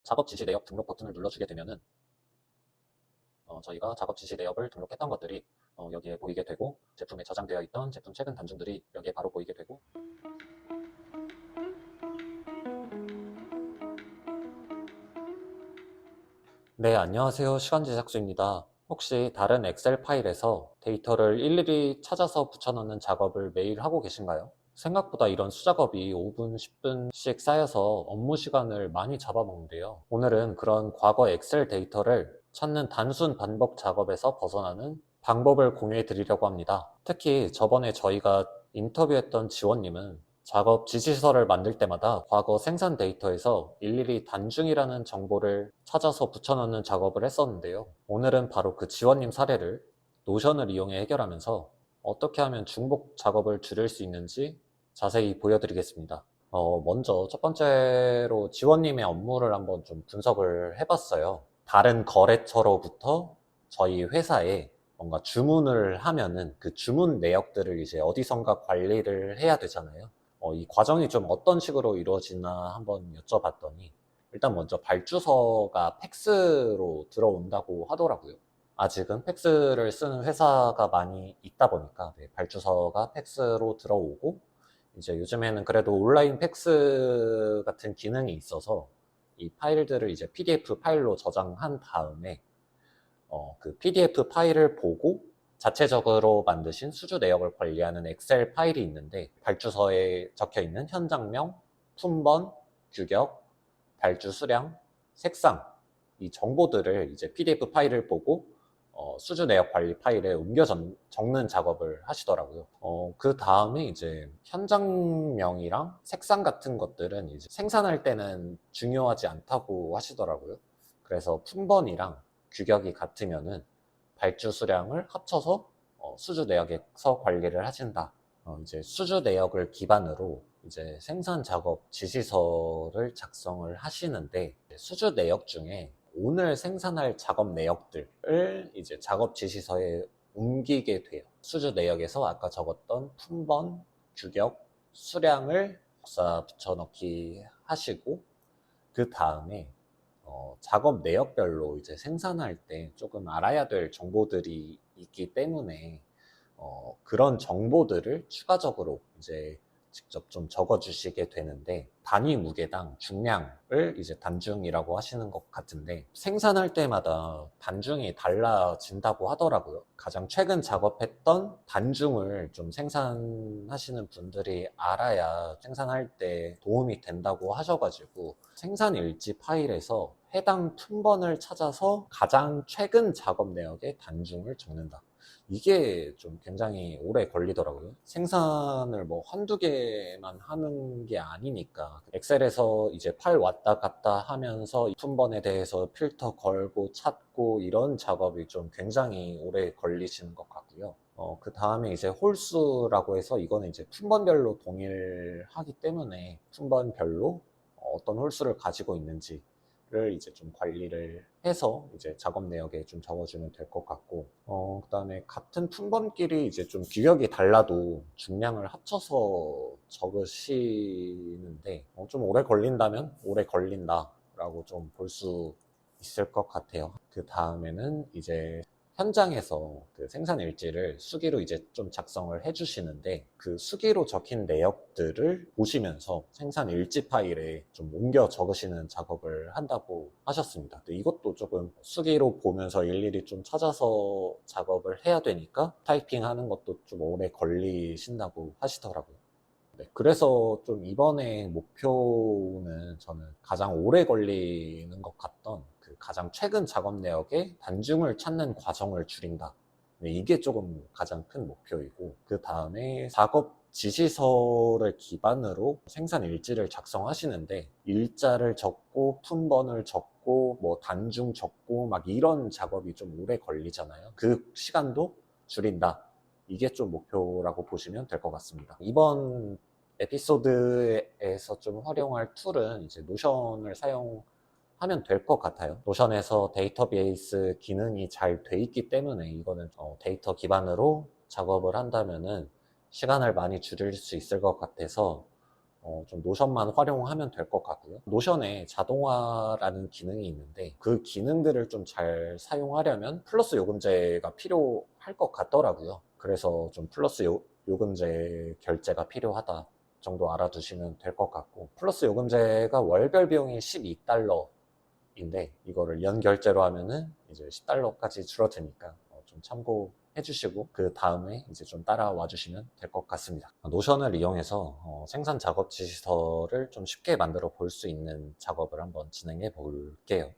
작업 지시 내역 등록 버튼을 눌러주게 되면은 저희가 작업 지시 내역을 등록했던 것들이 여기에 보이게 되고, 제품에 저장되어 있던 제품 최근 단중들이 여기에 바로 보이게 되고. 네, 안녕하세요. 시간제 작수입니다. 혹시 다른 엑셀 파일에서 데이터를 일일이 찾아서 붙여넣는 작업을 매일 하고 계신가요? 생각보다 이런 수작업이 5분, 10분씩 쌓여서 업무 시간을 많이 잡아먹는데요. 오늘은 그런 과거 엑셀 데이터를 찾는 단순 반복 작업에서 벗어나는 방법을 공유해 드리려고 합니다. 특히 저번에 저희가 인터뷰했던 지원님은 작업 지시서를 만들 때마다 과거 생산 데이터에서 일일이 단중이라는 정보를 찾아서 붙여넣는 작업을 했었는데요. 오늘은 바로 그 지원님 사례를 노션을 이용해 해결하면서 어떻게 하면 중복 작업을 줄일 수 있는지 자세히 보여드리겠습니다. 먼저 첫 번째로 지원님의 업무를 한번 좀 분석을 해봤어요. 다른 거래처로부터 저희 회사에 뭔가 주문을 하면은 그 주문 내역들을 이제 어디선가 관리를 해야 되잖아요. 이 과정이 좀 어떤 식으로 이루어지나 한번 여쭤봤더니, 일단 먼저 발주서가 팩스로 들어온다고 하더라고요. 아직은 팩스를 쓰는 회사가 많이 있다 보니까 발주서가 팩스로 들어오고, 이제 요즘에는 그래도 온라인 팩스 같은 기능이 있어서 이 파일들을 이제 PDF 파일로 저장한 다음에 그 PDF 파일을 보고 자체적으로 만드신 수주 내역을 관리하는 엑셀 파일이 있는데, 발주서에 적혀 있는 현장명, 품번, 규격, 발주 수량, 색상, 이 정보들을 이제 PDF 파일을 보고 수주 내역 관리 파일에 옮겨 적는 작업을 하시더라고요. 그 다음에 이제 현장명이랑 색상 같은 것들은 이제 생산할 때는 중요하지 않다고 하시더라고요. 그래서 품번이랑 규격이 같으면은 발주 수량을 합쳐서 수주 내역에서 관리를 하신다. 이제 수주 내역을 기반으로 이제 생산 작업 지시서를 작성을 하시는데, 수주 내역 중에 오늘 생산할 작업 내역들을 이제 작업 지시서에 옮기게 돼요. 수주 내역에서 아까 적었던 품번, 규격, 수량을 복사 붙여넣기 하시고, 그 다음에 작업 내역별로 이제 생산할 때 조금 알아야 될 정보들이 있기 때문에 그런 정보들을 추가적으로 이제 직접 좀 적어 주시게 되는데, 단위 무게당 중량을 이제 단중이라고 하시는 것 같은데, 생산할 때마다 단중이 달라진다고 하더라고요. 가장 최근 작업했던 단중을 좀 생산하시는 분들이 알아야 생산할 때 도움이 된다고 하셔가지고, 생산 일지 파일에서 해당 품번을 찾아서 가장 최근 작업 내역의 단중을 적는다. 이게 좀 굉장히 오래 걸리더라고요. 생산을 뭐 한두 개만 하는 게 아니니까 엑셀에서 이제 파일 왔다 갔다 하면서 이 품번에 대해서 필터 걸고 찾고 이런 작업이 좀 굉장히 오래 걸리시는 것 같고요. 그 다음에 이제 홀수라고 해서, 이거는 이제 품번별로 동일하기 때문에 품번별로 어떤 홀수를 가지고 있는지 를 이제 좀 관리를 해서 이제 작업 내역에 좀 적어주면 될 것 같고, 그 다음에 같은 품번끼리 이제 좀 규격이 달라도 중량을 합쳐서 적으시는데, 좀 오래 걸린다면 오래 걸린다라고 좀 볼 수 있을 것 같아요. 그 다음에는 이제 현장에서 그 생산 일지를 수기로 이제 좀 작성을 해주시는데, 그 수기로 적힌 내역들을 보시면서 생산 일지 파일에 좀 옮겨 적으시는 작업을 한다고 하셨습니다. 근데 이것도 조금 수기로 보면서 일일이 좀 찾아서 작업을 해야 되니까 타이핑하는 것도 좀 오래 걸리신다고 하시더라고요. 네, 그래서 좀 이번에 목표는 저는 가장 오래 걸리는 것 같던 그 가장 최근 작업 내역의 단중을 찾는 과정을 줄인다. 네, 이게 조금 가장 큰 목표이고, 그 다음에 작업 지시서를 기반으로 생산 일지를 작성하시는데, 일자를 적고 품번을 적고 뭐 단중 적고 막 이런 작업이 좀 오래 걸리잖아요. 그 시간도 줄인다. 이게 좀 목표라고 보시면 될 것 같습니다. 이번 에피소드에서 좀 활용할 툴은 이제 노션을 사용하면 될 것 같아요. 노션에서 데이터베이스 기능이 잘 돼 있기 때문에, 이거는 데이터 기반으로 작업을 한다면은 시간을 많이 줄일 수 있을 것 같아서 좀 노션만 활용하면 될 것 같고요. 노션에 자동화라는 기능이 있는데 그 기능들을 좀 잘 사용하려면 플러스 요금제가 필요할 것 같더라고요. 그래서 좀 플러스 요금제 결제가 필요하다 정도 알아두시면 될 것 같고, 플러스 요금제가 월별 비용이 12달러인데 이거를 연 결제로 하면은 이제 10달러까지 줄어드니까 좀 참고해 주시고 그 다음에 이제 좀 따라와 주시면 될 것 같습니다. 노션을 이용해서 생산 작업 지시서를 좀 쉽게 만들어 볼 수 있는 작업을 한번 진행해 볼게요.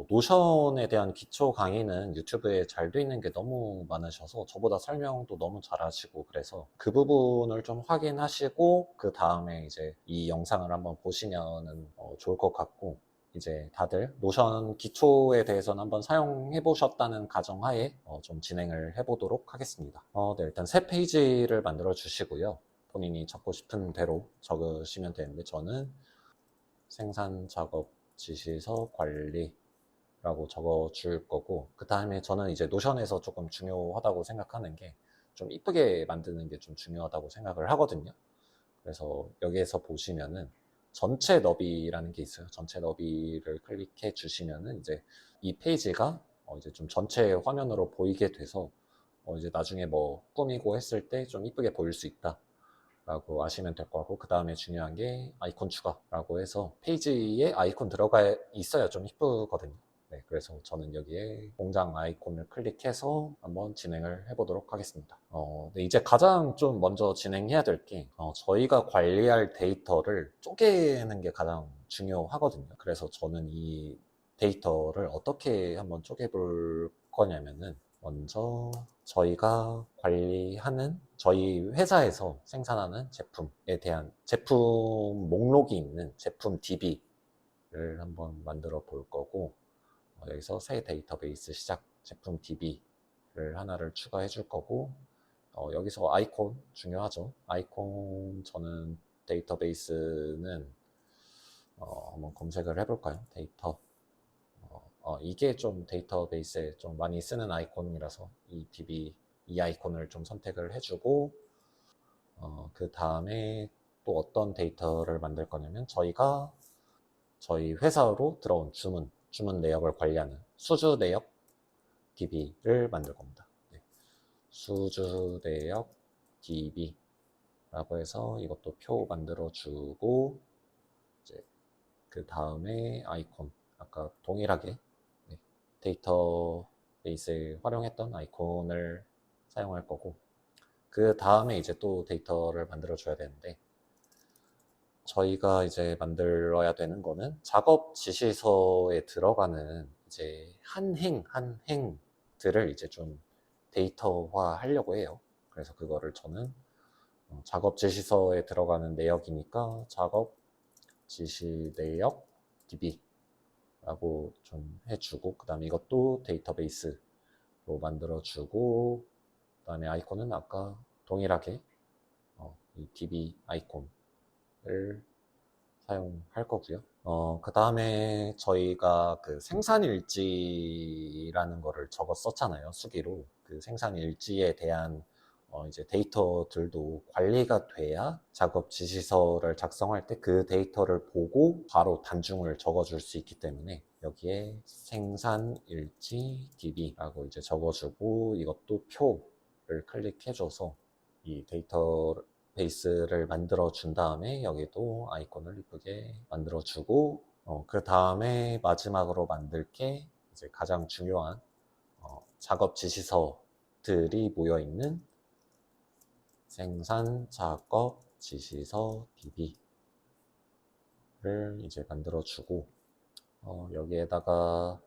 노션에 대한 기초 강의는 유튜브에 잘 돼 있는 게 너무 많으셔서 저보다 설명도 너무 잘하시고, 그래서 그 부분을 좀 확인하시고 그 다음에 이제 이 영상을 한번 보시면은 좋을 것 같고, 이제 다들 노션 기초에 대해서는 한번 사용해 보셨다는 가정하에 좀 진행을 해 보도록 하겠습니다. 네, 일단 새 페이지를 만들어 주시고요. 본인이 적고 싶은 대로 적으시면 되는데, 저는 생산 작업 지시서 관리라고 적어 줄 거고, 그 다음에 저는 이제 노션에서 조금 중요하다고 생각하는 게 좀 이쁘게 만드는 게 좀 중요하다고 생각을 하거든요. 그래서 여기에서 보시면은 전체 너비라는 게 있어요. 전체 너비를 클릭해 주시면은 이제 이 페이지가 이제 좀 전체 화면으로 보이게 돼서 이제 나중에 뭐 꾸미고 했을 때 좀 이쁘게 보일 수 있다 라고 아시면 될 것 같고, 그 다음에 중요한 게 아이콘 추가라고 해서 페이지에 아이콘 들어가 있어야 좀 이쁘거든요. 네, 그래서 저는 여기에 공장 아이콘을 클릭해서 한번 진행을 해보도록 하겠습니다. 네, 이제 가장 좀 먼저 진행해야 될 게, 저희가 관리할 데이터를 쪼개는 게 가장 중요하거든요. 그래서 저는 이 데이터를 어떻게 한번 쪼개볼 거냐면은, 먼저 저희가 관리하는, 저희 회사에서 생산하는 제품에 대한 제품 목록이 있는 제품 DB를 한번 만들어 볼 거고, 여기서 새 데이터베이스 시작 제품 DB를 하나를 추가해 줄 거고, 여기서 아이콘 중요하죠. 아이콘, 저는 데이터베이스는 한번 검색을 해볼까요? 데이터. 이게 좀 데이터베이스에 좀 많이 쓰는 아이콘이라서 이 DB, 이 아이콘을 좀 선택을 해주고, 그 다음에 또 어떤 데이터를 만들 거냐면, 저희 회사로 들어온 주문 내역을 관리하는 수주 내역 DB를 만들 겁니다. 네. 수주 내역 DB라고 해서 이것도 표 만들어 주고, 이제 그 다음에 아이콘, 아까 동일하게 데이터베이스에 활용했던 아이콘을 사용할 거고, 그 다음에 이제 또 데이터를 만들어 줘야 되는데, 저희가 이제 만들어야 되는 거는 작업 지시서에 들어가는 이제 한 행들을 이제 좀 데이터화 하려고 해요. 그래서 그거를 저는 작업 지시서에 들어가는 내역이니까 작업 지시 내역 DB 라고 좀 해주고, 그 다음에 이것도 데이터베이스로 만들어주고, 그 다음에 아이콘은 아까 동일하게 이 DB 아이콘을 사용할 거고요. 그 다음에 저희가 그 생산일지라는 거를 적었었잖아요. 수기로. 그 생산일지에 대한 이제 데이터들도 관리가 돼야 작업 지시서를 작성할 때 그 데이터를 보고 바로 단중을 적어줄 수 있기 때문에, 여기에 생산일지 DB라고 이제 적어주고, 이것도 표를 클릭해줘서 이 데이터 베이스를 만들어 준 다음에 여기도 아이콘을 이쁘게 만들어 주고, 그 다음에 마지막으로 만들 게 이제 가장 중요한 작업 지시서들이 모여 있는 생산 작업 지시서 DB를 이제 만들어 주고, 여기에다가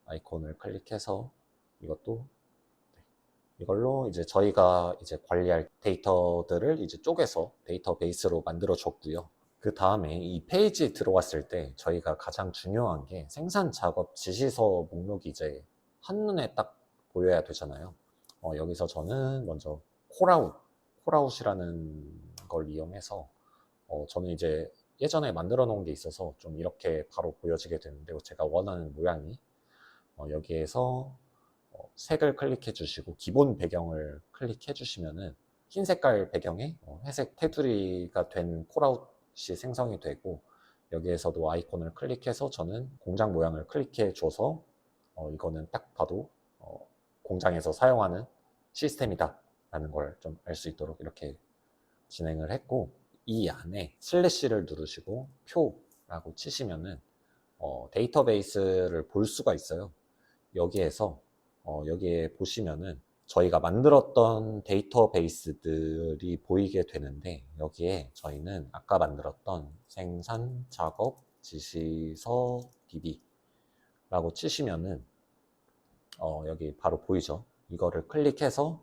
아이콘을 클릭해서 이것도 이걸로 이제 저희가 이제 관리할 데이터들을 이제 쪼개서 데이터베이스로 만들어 줬고요. 그 다음에 이 페이지에 들어왔을 때 저희가 가장 중요한 게 생산 작업 지시서 목록이 이제 한눈에 딱 보여야 되잖아요. 여기서 저는 먼저 콜아웃이라는 걸 이용해서 저는 이제 예전에 만들어 놓은 게 있어서 좀 이렇게 바로 보여지게 되는데, 제가 원하는 모양이 여기에서 색을 클릭해 주시고 기본 배경을 클릭해 주시면은 흰 색깔 배경에 회색 테두리가 된 콜아웃이 생성이 되고, 여기에서도 아이콘을 클릭해서 저는 공장 모양을 클릭해 줘서 이거는 딱 봐도 공장에서 사용하는 시스템이다 라는 걸 좀 알 수 있도록 이렇게 진행을 했고, 이 안에 슬래시를 누르시고 표라고 치시면은 데이터베이스를 볼 수가 있어요. 여기에서 여기에 보시면은 저희가 만들었던 데이터베이스들이 보이게 되는데, 여기에 저희는 아까 만들었던 생산 작업 지시서 DB라고 치시면은 여기 바로 보이죠? 이거를 클릭해서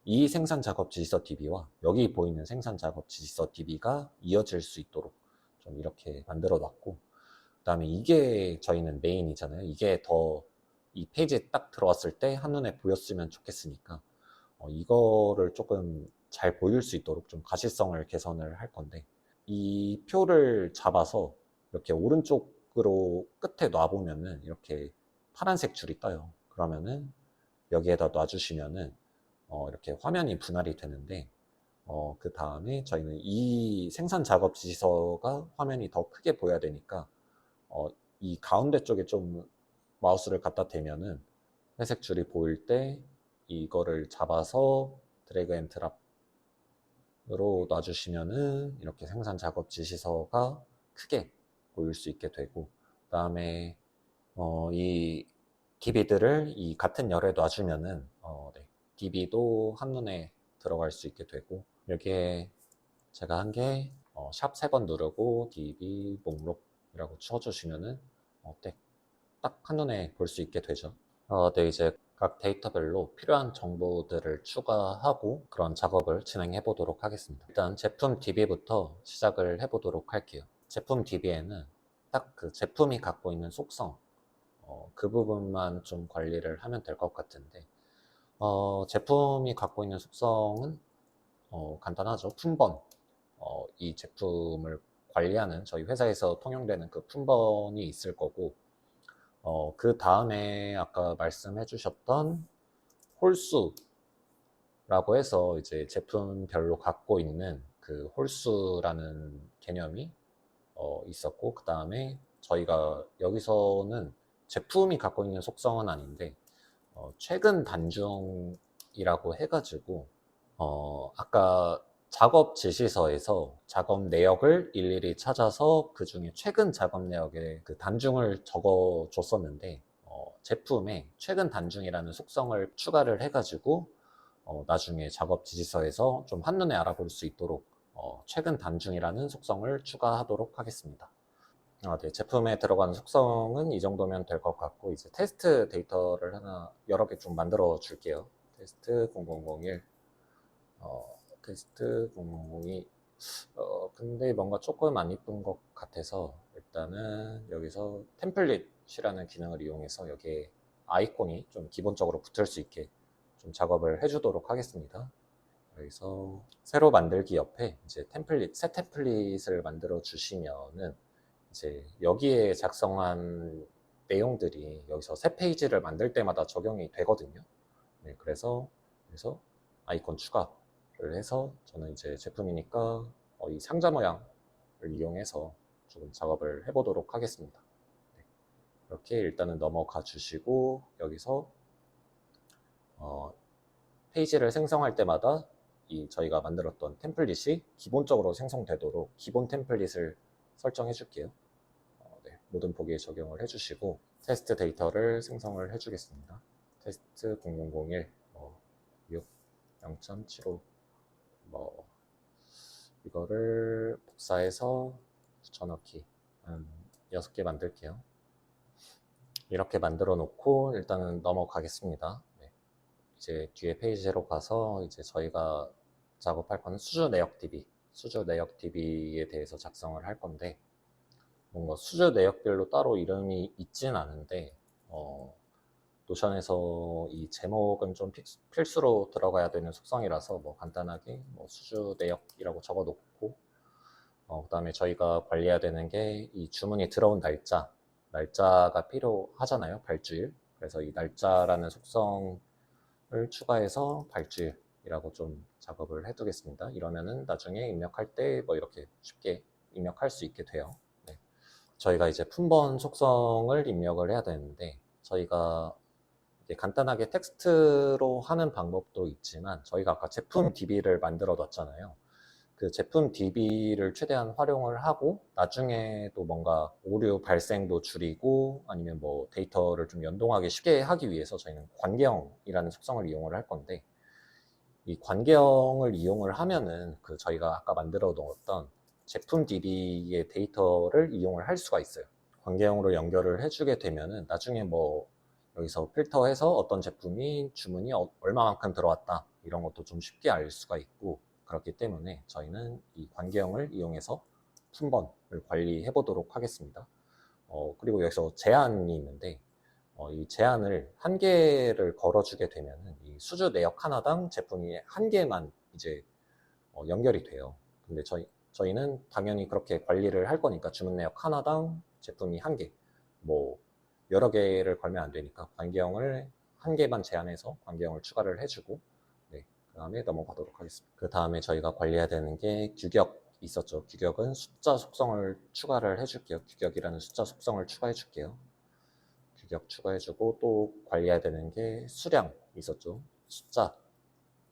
이 생산 작업 지시서 DB와 여기 보이는 생산 작업 지시서 DB가 이어질 수 있도록 좀 이렇게 만들어 놨고, 그 다음에 이게 저희는 메인이잖아요. 이게 더 이 페이지에 딱 들어왔을 때 한눈에 보였으면 좋겠으니까 이거를 조금 잘 보일 수 있도록 좀 가시성을 개선을 할 건데, 이 표를 잡아서 이렇게 오른쪽으로 끝에 놔보면은 이렇게 파란색 줄이 떠요. 그러면은 여기에다 놔주시면은 이렇게 화면이 분할이 되는데, 그 다음에 저희는 이 생산 작업 지시서가 화면이 더 크게 보여야 되니까 이 가운데 쪽에 좀 마우스를 갖다 대면은 회색 줄이 보일 때 이거를 잡아서 드래그 앤 드랍으로 놔주시면은 이렇게 생산 작업 지시서가 크게 보일 수 있게 되고, 그 다음에 이 DB들을 이 같은 열에 놔주면은 네, DB도 한눈에 들어갈 수 있게 되고, 여기에 제가 한 게 샵 3번 누르고 DB 목록이라고 쳐주시면은 네, 딱 한눈에 볼 수 있게 되죠. 네, 이제 각 데이터별로 필요한 정보들을 추가하고 그런 작업을 진행해 보도록 하겠습니다. 일단 제품 DB부터 시작을 해 보도록 할게요. 제품 DB에는 딱 그 제품이 갖고 있는 속성, 그 부분만 좀 관리를 하면 될 것 같은데, 제품이 갖고 있는 속성은 간단하죠. 품번. 이 제품을 관리하는 저희 회사에서 통용되는 그 품번이 있을 거고, 그 다음에 아까 말씀해 주셨던 홀수라고 해서 이제 제품별로 갖고 있는 그 홀수라는 개념이 있었고, 그 다음에 저희가 여기서는 제품이 갖고 있는 속성은 아닌데 최근 단중이라고 해가지고 아까 작업 지시서에서 작업 내역을 일일이 찾아서 그 중에 최근 작업 내역에 그 단중을 적어 줬었는데, 제품에 최근 단중이라는 속성을 추가를 해가지고 나중에 작업 지시서에서 좀 한눈에 알아볼 수 있도록 최근 단중이라는 속성을 추가하도록 하겠습니다. 네, 제품에 들어가는 속성은 이 정도면 될 것 같고, 이제 테스트 데이터를 하나 여러 개 좀 만들어 줄게요. 테스트 0001, 테스트 0002. 근데 뭔가 조금 안 이쁜 것 같아서 일단은 여기서 템플릿이라는 기능을 이용해서 여기에 아이콘이 좀 기본적으로 붙을 수 있게 좀 작업을 해주도록 하겠습니다. 여기서 새로 만들기 옆에 이제 템플릿, 새 템플릿을 만들어 주시면은 이제 여기에 작성한 내용들이 여기서 새 페이지를 만들 때마다 적용이 되거든요. 네, 그래서 아이콘 추가를 해서 저는 이제 제품이니까 이 상자 모양을 이용해서 조금 작업을 해보도록 하겠습니다. 네, 이렇게 일단은 넘어가 주시고, 여기서 페이지를 생성할 때마다 이 저희가 만들었던 템플릿이 기본적으로 생성되도록 기본 템플릿을 설정해 줄게요. 네, 모든 보기에 적용을 해주시고 테스트 데이터를 생성을 해주겠습니다. 테스트 0001 6 0.75 이거를 복사해서 붙여넣기 한 6개 만들게요. 이렇게 만들어 놓고 일단은 넘어가겠습니다. 네. 이제 뒤에 페이지로 가서 이제 저희가 작업할 거는 수주 내역 DB, 수주 내역 DB에 대해서 작성을 할 건데, 뭔가 수주 내역별로 따로 이름이 있진 않은데 노션에서 이 제목은 좀 필수로 들어가야 되는 속성이라서 뭐 간단하게 뭐 수주 내역이라고 적어 놓고, 그 다음에 저희가 관리해야 되는 게 이 주문이 들어온 날짜가 필요하잖아요. 발주일. 그래서 이 날짜라는 속성을 추가해서 발주일이라고 좀 작업을 해두겠습니다. 이러면은 나중에 입력할 때 뭐 이렇게 쉽게 입력할 수 있게 돼요. 네. 저희가 이제 품번 속성을 입력을 해야 되는데, 저희가 간단하게 텍스트로 하는 방법도 있지만, 저희가 아까 제품 DB를 만들어 놨잖아요. 그 제품 DB를 최대한 활용을 하고, 나중에도 뭔가 오류 발생도 줄이고, 아니면 뭐 데이터를 좀 연동하기 쉽게 하기 위해서 저희는 관계형이라는 속성을 이용을 할 건데, 이 관계형을 이용을 하면은 그 저희가 아까 만들어 놓았던 제품 DB의 데이터를 이용을 할 수가 있어요. 관계형으로 연결을 해주게 되면은 나중에 뭐 여기서 필터해서 어떤 제품이 주문이 얼마만큼 들어왔다 이런 것도 좀 쉽게 알 수가 있고, 그렇기 때문에 저희는 이 관계형을 이용해서 품번을 관리해 보도록 하겠습니다. 그리고 여기서 제한이 있는데, 이 제한을 한 개를 걸어주게 되면은 이 수주 내역 하나당 제품이 한 개만 이제 연결이 돼요. 근데 저희는 당연히 그렇게 관리를 할 거니까 주문 내역 하나당 제품이 한 개, 뭐 여러 개를 걸면 안 되니까 관계형을 한 개만 제한해서 관계형을 추가를 해주고, 네, 그 다음에 넘어가도록 하겠습니다. 그 다음에 저희가 관리해야 되는 게 규격 있었죠. 규격은 숫자 속성을 추가를 해줄게요. 규격이라는 숫자 속성을 추가해 줄게요. 규격 추가해주고, 또 관리해야 되는 게 수량 있었죠.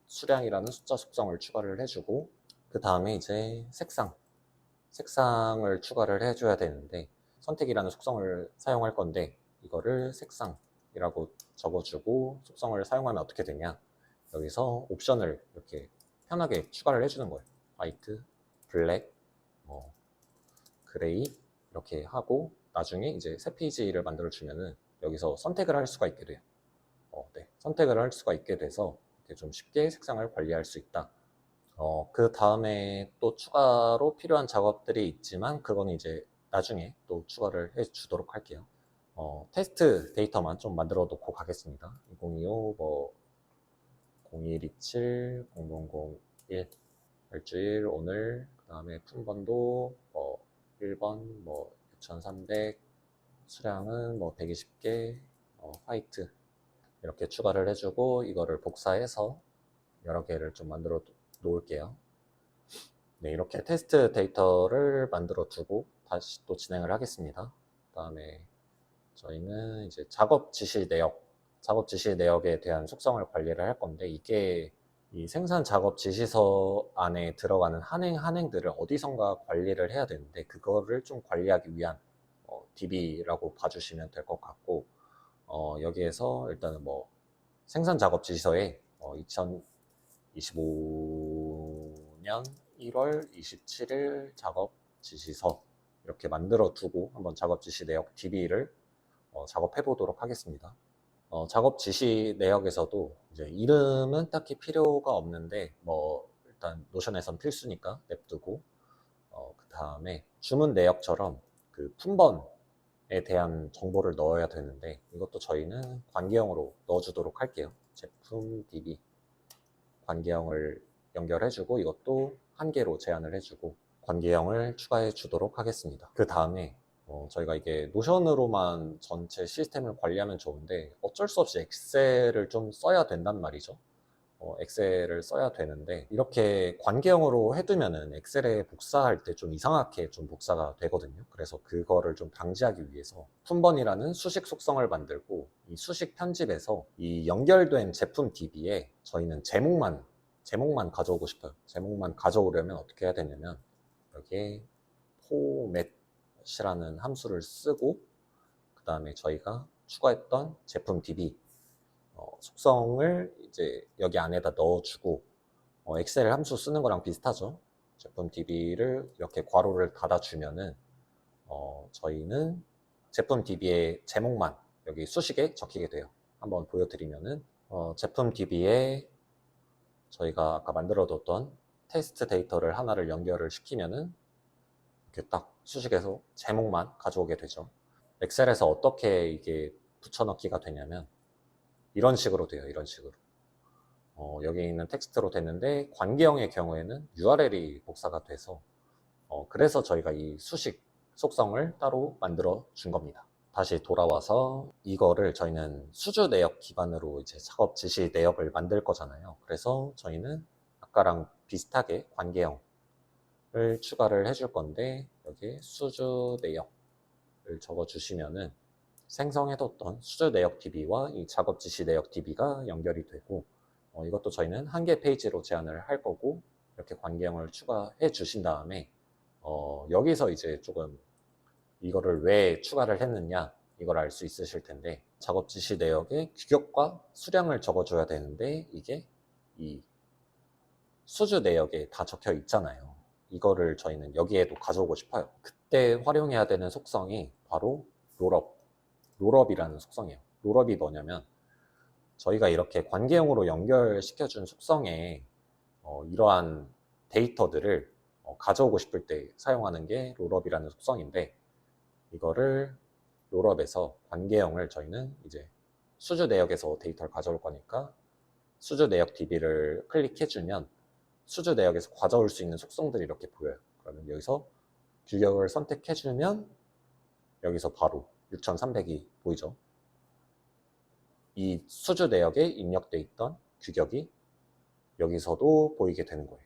수량이라는 숫자 속성을 추가를 해주고, 그 다음에 이제 색상을 추가를 해줘야 되는데, 선택이라는 속성을 사용할 건데 이거를 색상이라고 적어주고, 속성을 사용하면 어떻게 되냐, 여기서 옵션을 이렇게 편하게 추가를 해주는 거예요. 화이트, 블랙, 뭐 그레이 이렇게 하고, 나중에 이제 새 페이지를 만들어 주면은 여기서 선택을 할 수가 있게 돼요. 네, 선택을 할 수가 있게 돼서 이렇게 좀 쉽게 색상을 관리할 수 있다. 그 다음에 또 추가로 필요한 작업들이 있지만 그거는 이제 나중에 또 추가를 해 주도록 할게요. 테스트 데이터만 좀 만들어 놓고 가겠습니다. 2025, 뭐 0127, 0001 일주일, 오늘, 그 다음에 품번도 뭐 1번, 뭐 6300, 수량은 뭐 120개, 화이트 이렇게 추가를 해주고, 이거를 복사해서 여러 개를 좀 만들어 놓을게요. 네, 이렇게 테스트 데이터를 만들어 두고 다시 또 진행을 하겠습니다. 그 다음에 저희는 이제 작업 지시 내역에 대한 속성을 관리를 할 건데, 이게 이 생산 작업 지시서 안에 들어가는 한행들을 어디선가 관리를 해야 되는데, 그거를 좀 관리하기 위한 DB라고 봐주시면 될 것 같고, 여기에서 일단은 뭐 생산 작업 지시서에 2025년 1월 27일 작업 지시서 이렇게 만들어 두고 한번 작업 지시 내역 DB를 작업해 보도록 하겠습니다. 작업 지시 내역에서도 이제 이름은 딱히 필요가 없는데, 뭐 일단 노션에선 필수니까 냅두고, 그 다음에 주문 내역처럼 그 품번에 대한 정보를 넣어야 되는데, 이것도 저희는 관계형으로 넣어주도록 할게요. 제품 DB 관계형을 연결해주고, 이것도 한 개로 제한을 해주고 관계형을 추가해 주도록 하겠습니다. 그 다음에 저희가 이게 노션으로만 전체 시스템을 관리하면 좋은데 어쩔 수 없이 엑셀을 좀 써야 된단 말이죠. 엑셀을 써야 되는데, 이렇게 관계형으로 해두면은 엑셀에 복사할 때 좀 이상하게 좀 복사가 되거든요. 그래서 그거를 좀 방지하기 위해서 품번이라는 수식 속성을 만들고, 이 수식 편집에서 이 연결된 제품 DB에 저희는 제목만 가져오고 싶어요. 제목만 가져오려면 어떻게 해야 되냐면, 여기에 포맷이라는 함수를 쓰고, 그 다음에 저희가 추가했던 제품 DB 속성을 이제 여기 안에다 넣어주고, 엑셀 함수 쓰는 거랑 비슷하죠. 제품 DB를 이렇게 괄호를 닫아주면은 저희는 제품 DB의 제목만 여기 수식에 적히게 돼요. 한번 보여드리면은 제품 DB에 저희가 아까 만들어뒀던 테스트 데이터를 하나를 연결을 시키면은 이렇게 딱 수식에서 제목만 가져오게 되죠. 엑셀에서 어떻게 이게 붙여넣기가 되냐면 이런 식으로 돼요. 이런 식으로. 여기 있는 텍스트로 됐는데, 관계형의 경우에는 URL이 복사가 돼서 그래서 저희가 이 수식 속성을 따로 만들어 준 겁니다. 다시 돌아와서 이거를 저희는 수주 내역 기반으로 이제 작업 지시 내역을 만들 거잖아요. 그래서 저희는 아까랑 비슷하게 관계형을 추가를 해줄 건데, 여기에 수주 내역을 적어주시면은 생성해뒀던 수주 내역 DB와 이 작업 지시 내역 DB가 연결이 되고, 이것도 저희는 한 개 페이지로 제한을 할 거고, 이렇게 관계형을 추가해 주신 다음에 여기서 이제 조금 이거를 왜 추가를 했느냐, 이걸 알 수 있으실 텐데, 작업 지시 내역에 규격과 수량을 적어줘야 되는데, 이게 이 수주 내역에 다 적혀 있잖아요. 이거를 저희는 여기에도 가져오고 싶어요. 그때 활용해야 되는 속성이 바로 롤업이라는 속성이에요. 롤업이 뭐냐면, 저희가 이렇게 관계형으로 연결시켜준 속성에 이러한 데이터들을 가져오고 싶을 때 사용하는 게 롤업이라는 속성인데, 이거를 롤업에서 관계형을 저희는 이제 수주 내역에서 데이터를 가져올 거니까 수주 내역 DB를 클릭해주면 수주 내역에서 가져올 수 있는 속성들이 이렇게 보여요. 그러면 여기서 규격을 선택해주면 여기서 바로 6300이 보이죠. 이 수주 내역에 입력돼 있던 규격이 여기서도 보이게 되는 거예요.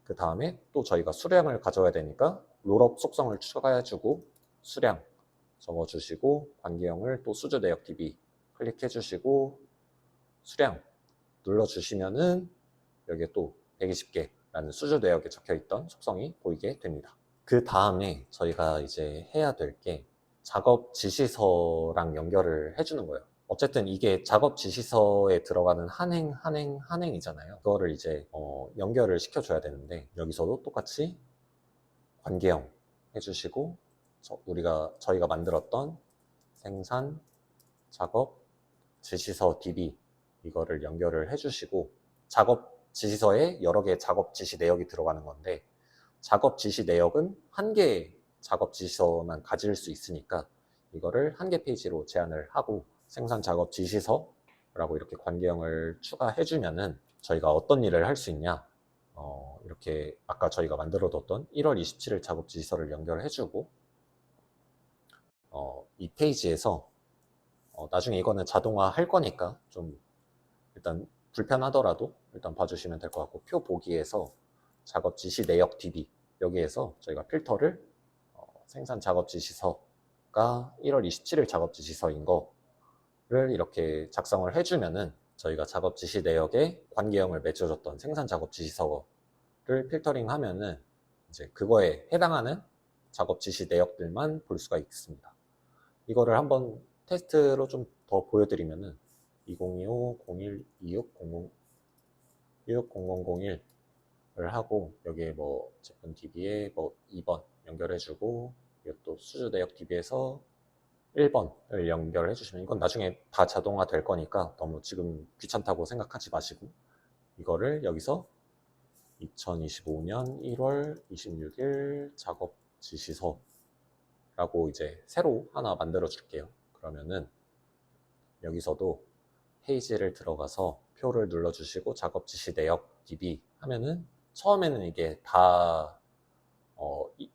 그 다음에 또 저희가 수량을 가져야 되니까 롤업 속성을 추가해주고 수량 적어주시고, 관계형을 또 수주 내역 DB 클릭해주시고 수량 눌러주시면은 여기에 또 120개라는 수주 내역에 적혀있던 속성이 보이게 됩니다. 그 다음에 저희가 이제 해야 될 게 작업 지시서랑 연결을 해주는 거예요. 어쨌든 이게 작업 지시서에 들어가는 한행이잖아요. 그거를 이제 연결을 시켜줘야 되는데, 여기서도 똑같이 관계형 해주시고, 저희가 만들었던 생산 작업 지시서 DB 이거를 연결을 해주시고, 작업 지시서에 여러 개의 작업 지시 내역이 들어가는 건데, 작업 지시 내역은 한 개의 작업 지시서만 가질 수 있으니까 이거를 한 개 페이지로 제한을 하고, 생산 작업 지시서라고 이렇게 관계형을 추가해주면은 저희가 어떤 일을 할 수 있냐, 이렇게 아까 저희가 만들어뒀던 1월 27일 작업 지시서를 연결해주고, 이 페이지에서 나중에 이거는 자동화 할 거니까 좀 일단 불편하더라도 일단 봐주시면 될 것 같고, 표 보기에서 작업 지시 내역 DB 여기에서 저희가 필터를 생산 작업 지시서가 1월 27일 작업 지시서인 거를 이렇게 작성을 해주면은 저희가 작업 지시 내역에 관계형을 맺어줬던 생산 작업 지시서를 필터링 하면은 이제 그거에 해당하는 작업 지시 내역들만 볼 수가 있습니다. 이거를 한번 테스트로 좀 더 보여드리면은 2025-01-2600-260001을 하고, 여기에 뭐 제품 DB에 뭐 2번 연결해주고, 이것도 수주 내역 DB에서 1번을 연결해 주시면, 이건 나중에 다 자동화 될 거니까 너무 지금 귀찮다고 생각하지 마시고, 이거를 여기서 2025년 1월 26일 작업 지시서라고 이제 새로 하나 만들어 줄게요. 그러면은 여기서도 페이지를 들어가서 표를 눌러주시고 작업 지시 내역 DB 하면은 처음에는 이게 다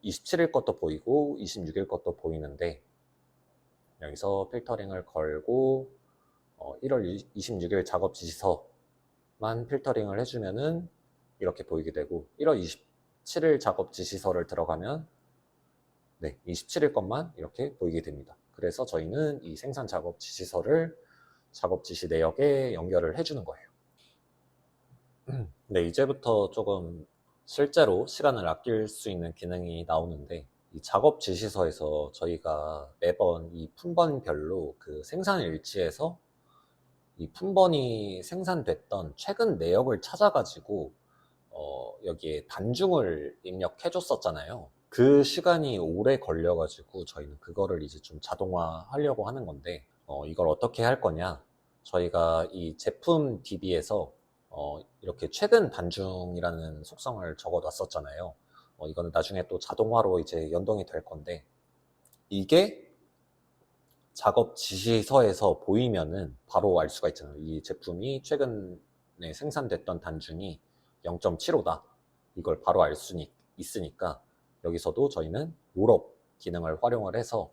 27일 것도 보이고 26일 것도 보이는데, 여기서 필터링을 걸고 1월 26일 작업 지시서만 필터링을 해주면은 이렇게 보이게 되고, 1월 27일 작업 지시서를 들어가면 27일 것만 이렇게 보이게 됩니다. 그래서 저희는 이 생산 작업 지시서를 작업 지시 내역에 연결을 해주는 거예요. 네, 이제부터 조금 실제로 시간을 아낄 수 있는 기능이 나오는데, 이 작업 지시서에서 저희가 매번 이 품번별로 그 생산 일지에서 이 품번이 생산됐던 최근 내역을 찾아가지고 여기에 단중을 입력해 줬었잖아요. 그 시간이 오래 걸려가지고 저희는 그거를 이제 좀 자동화 하려고 하는 건데, 이걸 어떻게 할 거냐, 저희가 이 제품 DB에서 이렇게 최근 단중이라는 속성을 적어 놨었잖아요. 이거는 나중에 또 자동화로 이제 연동이 될 건데, 이게 작업 지시서에서 보이면은 바로 알 수가 있잖아요. 이 제품이 최근에 생산됐던 단중이 0.75다. 이걸 바로 알 수 있으니까 여기서도 저희는 롤업 기능을 활용을 해서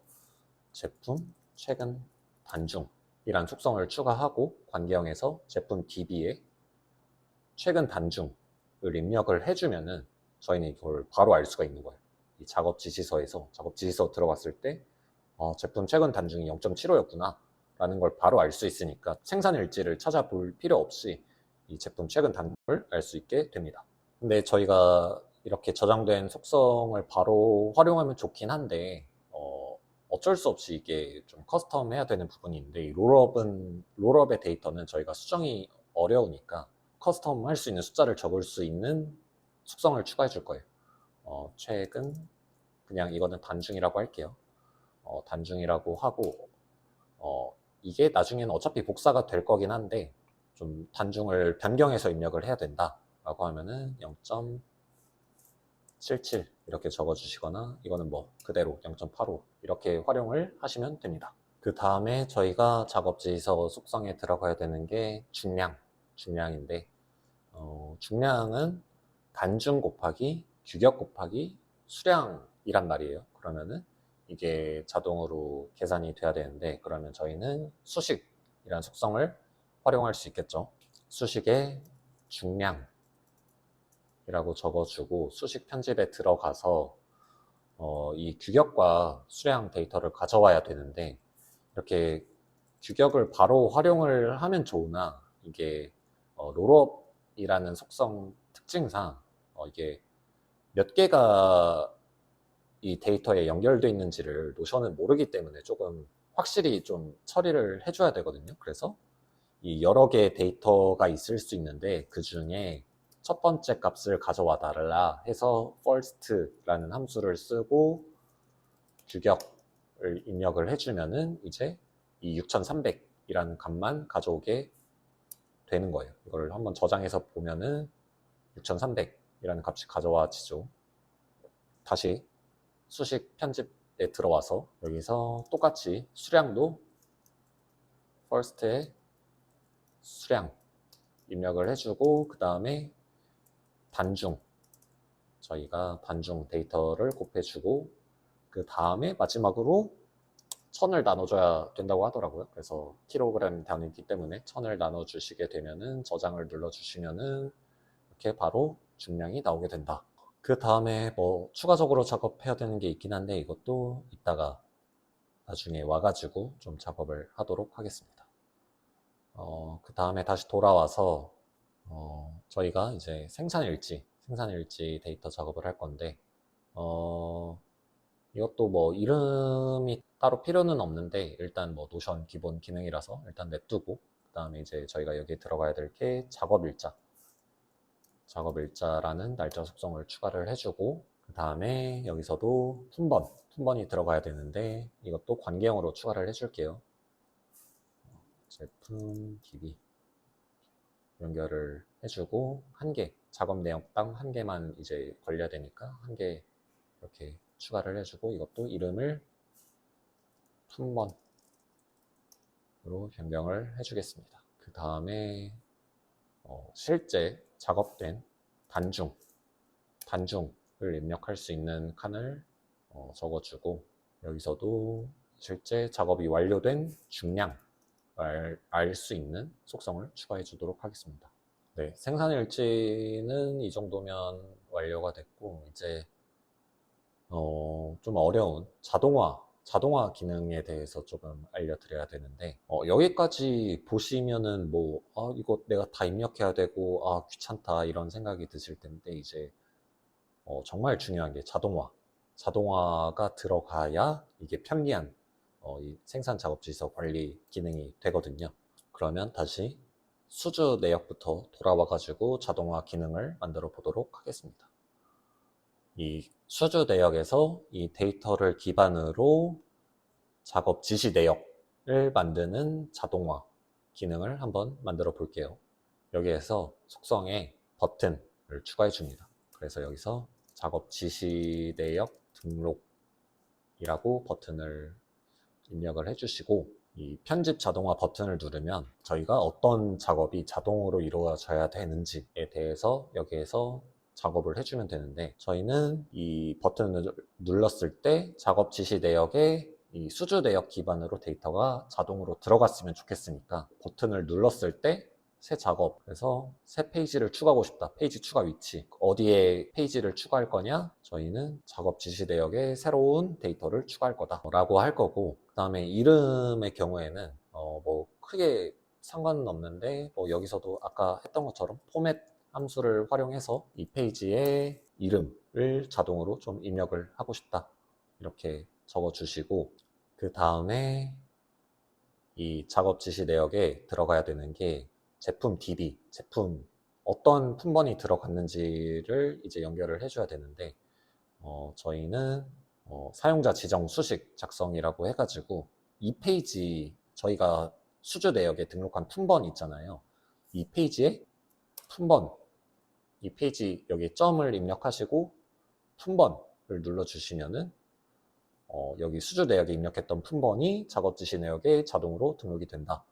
제품 최근 단중이란 속성을 추가하고, 관계형에서 제품 DB에 최근 단중을 입력을 해주면은 저희는 이걸 바로 알 수가 있는 거예요. 이 작업 지시서에서 작업 지시서 들어갔을 때 제품 최근 단중이 0.75였구나 라는 걸 바로 알 수 있으니까 생산 일지를 찾아볼 필요 없이 이 제품 최근 단중을 알 수 있게 됩니다. 근데 저희가 이렇게 저장된 속성을 바로 활용하면 좋긴 한데 어쩔 수 없이 이게 좀 커스텀 해야 되는 부분이 있는데, 이 롤업의 데이터는 저희가 수정이 어려우니까 커스텀 할 수 있는 숫자를 적을 수 있는 속성을 추가해 줄 거예요. 최근, 그냥 이거는 단중이라고 할게요. 단중이라고 하고, 이게 나중에는 어차피 복사가 될 거긴 한데, 좀 단중을 변경해서 입력을 해야 된다 라고 하면은 0.77 이렇게 적어주시거나, 이거는 뭐 그대로 0.85 이렇게 활용을 하시면 됩니다. 그 다음에 저희가 작업지서 속성에 들어가야 되는 게 중량인데, 중량은 단중 곱하기 규격 곱하기 수량이란 말이에요. 그러면은 이게 자동으로 계산이 돼야 되는데, 그러면 저희는 수식이란 속성을 활용할 수 있겠죠. 수식에 중량이라고 적어주고 수식 편집에 들어가서 이 규격과 수량 데이터를 가져와야 되는데, 이렇게 규격을 바로 활용을 하면 좋으나 이게 롤업이라는 속성 특징상 이게 몇 개가 이 데이터에 연결되어 있는지를 노션은 모르기 때문에 조금 확실히 좀 처리를 해줘야 되거든요. 그래서 이 여러 개의 데이터가 있을 수 있는데, 그 중에 첫 번째 값을 가져와 달라 해서 first라는 함수를 쓰고 규격을 입력을 해주면은 이제 이 6300이라는 값만 가져오게 되는 거예요. 이걸 한번 저장해서 보면은 6300이라는 값이 가져와지죠. 다시 수식 편집에 들어와서 여기서 똑같이 수량도 first에 수량 입력을 해주고, 그 다음에 단중, 저희가 단중 데이터를 곱해주고, 그 다음에 마지막으로 1000을 나눠줘야 된다고 하더라고요. 그래서 킬로그램 단위이기 때문에 1000을 나눠주시게 되면은, 저장을 눌러주시면은 이렇게 바로 중량이 나오게 된다. 그 다음에 뭐 추가적으로 작업해야 되는 게 있긴 한데, 이것도 이따가 나중에 와가지고 좀 작업을 하도록 하겠습니다. 그 다음에 다시 돌아와서 저희가 이제 생산일지 데이터 작업을 할 건데, 이것도 뭐 이름이 따로 필요는 없는데, 일단 뭐 노션 기본 기능이라서 일단 냅두고, 그 다음에 이제 저희가 여기에 들어가야 될 게 작업일자라는 날짜 속성을 추가를 해주고, 그 다음에 여기서도 품번이 들어가야 되는데, 이것도 관계형으로 추가를 해줄게요. 제품 DB 연결을 해주고, 한 개, 작업 내역당 한 개만 이제 걸려야 되니까 한 개 이렇게 추가를 해주고, 이것도 이름을 품번으로 변경을 해주겠습니다. 그 다음에 실제 작업된 단중을 입력할 수 있는 칸을 적어주고, 여기서도 실제 작업이 완료된 중량 알 수 있는 속성을 추가해 주도록 하겠습니다. 네, 생산일지는 이 정도면 완료가 됐고, 이제 좀 어려운 자동화 기능에 대해서 조금 알려드려야 되는데, 여기까지 보시면은 뭐 이거 내가 다 입력해야 되고 귀찮다 이런 생각이 드실 텐데, 이제 정말 중요한 게 자동화가 들어가야 이게 편리한 이 생산 작업 지서 관리 기능이 되거든요. 그러면 다시 수주 내역부터 돌아와 가지고 자동화 기능을 만들어 보도록 하겠습니다. 이 수주 내역에서 이 데이터를 기반으로 작업 지시 내역을 만드는 자동화 기능을 한번 만들어 볼게요. 여기에서 속성에 버튼을 추가해 줍니다. 그래서 여기서 작업 지시 내역 등록이라고 버튼을 입력을 해주시고, 이 편집 자동화 버튼을 누르면 저희가 어떤 작업이 자동으로 이루어져야 되는지에 대해서 여기에서 작업을 해주면 되는데, 저희는 이 버튼을 눌렀을 때 작업 지시 내역에 이 수주 내역 기반으로 데이터가 자동으로 들어갔으면 좋겠으니까, 버튼을 눌렀을 때 새 작업, 그래서 새 페이지를 추가하고 싶다. 페이지 추가 위치. 어디에 페이지를 추가할 거냐? 저희는 작업 지시 내역에 새로운 데이터를 추가할 거다 라고 할 거고, 그 다음에 이름의 경우에는 뭐 크게 상관은 없는데, 뭐 여기서도 아까 했던 것처럼 포맷 함수를 활용해서 이 페이지의 이름을 자동으로 좀 입력을 하고 싶다, 이렇게 적어 주시고, 그 다음에 이 작업 지시 내역에 들어가야 되는 게 제품 DB, 제품 어떤 품번이 들어갔는지를 이제 연결을 해줘야 되는데, 저희는 사용자 지정 수식 작성이라고 해가지고 이 페이지 저희가 수주 내역에 등록한 품번 있잖아요. 이 페이지에 품번, 이 페이지 여기 점을 입력하시고 품번을 눌러주시면은 여기 수주 내역에 입력했던 품번이 작업 지시 내역에 자동으로 등록이 된다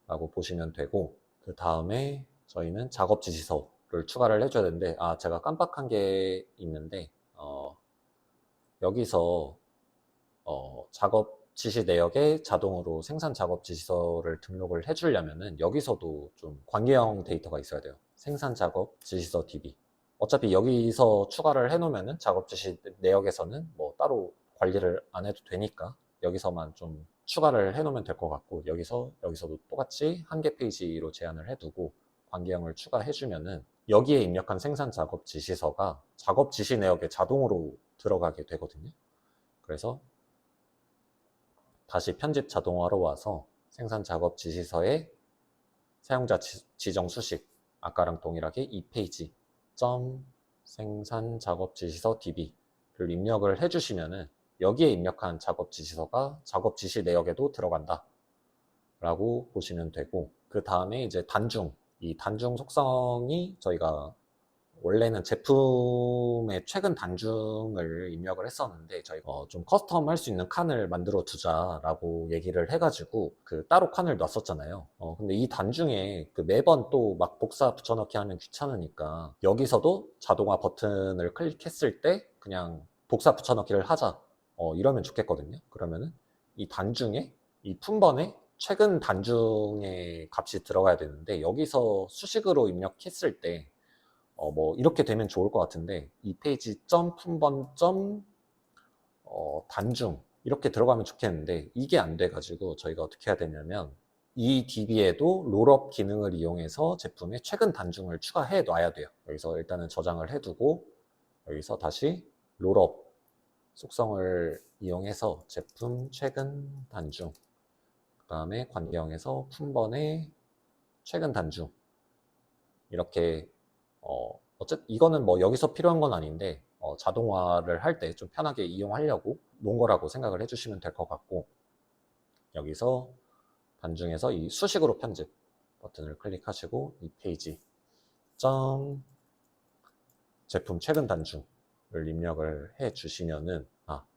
라고 보시면 되고, 그 다음에 저희는 작업 지시서를 추가를 해줘야 되는데, 제가 깜빡한 게 있는데, 여기서 작업 지시 내역에 자동으로 생산 작업 지시서를 등록을 해주려면은 여기서도 좀 관계형 데이터가 있어야 돼요. 생산 작업 지시서 DB. 어차피 여기서 추가를 해놓으면은 작업 지시 내역에서는 뭐 따로 관리를 안 해도 되니까 여기서만 좀 추가를 해놓으면 될 것 같고, 여기서도 똑같이 한 개 페이지로 제한을 해두고 관계형을 추가해주면은 여기에 입력한 생산 작업 지시서가 작업 지시 내역에 자동으로 들어가게 되거든요. 그래서 다시 편집 자동화로 와서 생산 작업 지시서에 사용자 지정 수식, 아까랑 동일하게 이 페이지 점 생산 작업 지시서 DB를 입력을 해주시면은 여기에 입력한 작업 지시서가 작업 지시 내역에도 들어간다 라고 보시면 되고, 그 다음에 이제 단중, 이 단중 속성이 저희가 원래는 제품의 최근 단중을 입력을 했었는데, 저희가 좀 커스텀 할 수 있는 칸을 만들어 두자라고 얘기를 해가지고 그 따로 칸을 놨었잖아요. 근데 이 단중에 그 매번 또 막 복사 붙여넣기 하면 귀찮으니까 여기서도 자동화 버튼을 클릭했을 때 그냥 복사 붙여넣기를 하자, 이러면 좋겠거든요. 그러면은 이 단중에, 이 품번에 최근 단중의 값이 들어가야 되는데, 여기서 수식으로 입력했을 때 뭐 이렇게 되면 좋을 것 같은데, 이 페이지 점 품번 점 단중 이렇게 들어가면 좋겠는데 이게 안 돼가지고 저희가 어떻게 해야 되냐면 이 DB에도 롤업 기능을 이용해서 제품의 최근 단중을 추가해 놔야 돼요. 여기서 일단은 저장을 해두고 여기서 다시 롤업 속성을 이용해서 제품 최근 단중, 그 다음에 관계형에서 품번의 최근 단중, 이렇게 어쨌든 이거는 뭐 여기서 필요한 건 아닌데 자동화를 할 때 좀 편하게 이용하려고 놓은 거라고 생각을 해주시면 될 것 같고, 여기서 단중에서 이 수식으로 편집 버튼을 클릭하시고 이 페이지 점 제품 최근 단중을 입력을 해 주시면은,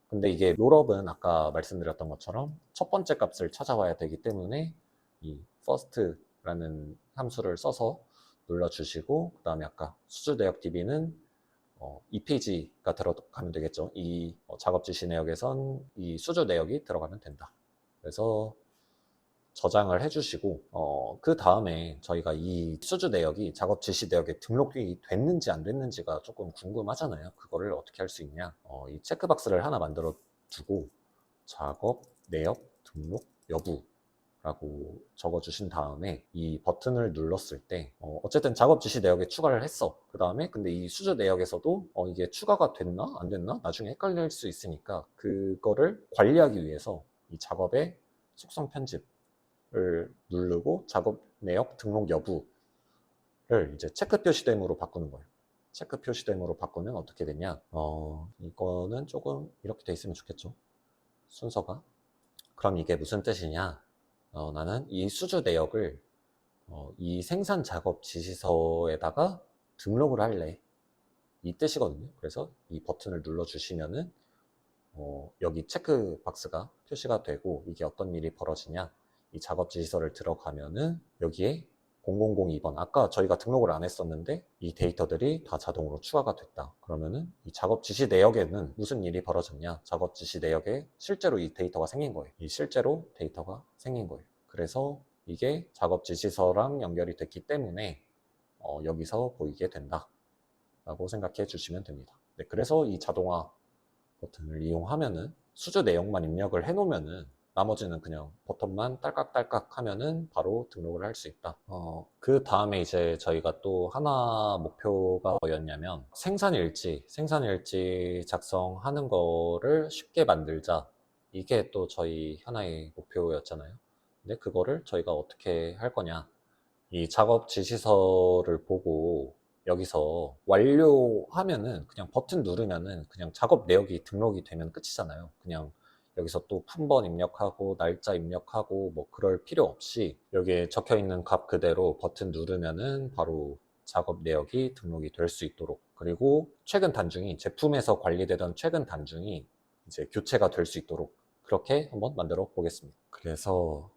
근데 이게 롤업은 아까 말씀드렸던 것처럼 첫 번째 값을 찾아와야 되기 때문에 이 first라는 함수를 써서 눌러주시고, 그 다음에 아까 수주 내역 DB는 이 페이지가 들어가면 되겠죠. 이 작업 지시 내역에선 이 수주 내역이 들어가면 된다. 그래서 저장을 해주시고, 그 다음에 저희가 이 수주 내역이 작업 지시 내역에 등록이 됐는지 안 됐는지가 조금 궁금하잖아요. 그거를 어떻게 할 수 있냐? 이 체크박스를 하나 만들어 두고 작업 내역 등록 여부 라고 적어주신 다음에 이 버튼을 눌렀을 때 어쨌든 작업 지시 내역에 추가를 했어. 그 다음에 근데 이 수주 내역에서도 이게 추가가 됐나 안 됐나 나중에 헷갈릴 수 있으니까 그거를 관리하기 위해서 이 작업의 속성 편집을 누르고 작업 내역 등록 여부를 이제 체크 표시됨으로 바꾸는 거예요. 체크 표시됨으로 바꾸면 어떻게 되냐? 이거는 조금 이렇게 돼 있으면 좋겠죠, 순서가. 그럼 이게 무슨 뜻이냐? 나는 이 수주 내역을 이 생산 작업 지시서에다가 등록을 할래, 이 뜻이거든요. 그래서 이 버튼을 눌러 주시면은 여기 체크 박스가 표시가 되고, 이게 어떤 일이 벌어지냐, 이 작업 지시서를 들어가면은 여기에 0002번, 아까 저희가 등록을 안 했었는데 이 데이터들이 다 자동으로 추가가 됐다. 그러면은 이 작업 지시 내역에는 무슨 일이 벌어졌냐, 작업 지시 내역에 실제로 이 데이터가 생긴 거예요. 이 실제로 데이터가 생긴 거예요. 그래서 이게 작업 지시서랑 연결이 됐기 때문에 여기서 보이게 된다 라고 생각해 주시면 됩니다. 네, 그래서 이 자동화 버튼을 이용하면은 수주 내용만 입력을 해 놓으면은 나머지는 그냥 버튼만 딸깍딸깍 하면은 바로 등록을 할 수 있다. 그 다음에 이제 저희가 또 하나 목표가 뭐였냐면 생산일지 작성하는 거를 쉽게 만들자. 이게 또 저희 하나의 목표였잖아요. 근데 그거를 저희가 어떻게 할 거냐. 이 작업 지시서를 보고 여기서 완료하면은 그냥 버튼 누르면은 그냥 작업 내역이 등록이 되면 끝이잖아요. 그냥 여기서 또 품번 입력하고 날짜 입력하고 뭐 그럴 필요 없이 여기에 적혀 있는 값 그대로 버튼 누르면은 바로 작업 내역이 등록이 될 수 있도록, 그리고 최근 단중이 제품에서 관리되던 최근 단중이 이제 교체가 될 수 있도록 그렇게 한번 만들어 보겠습니다. 그래서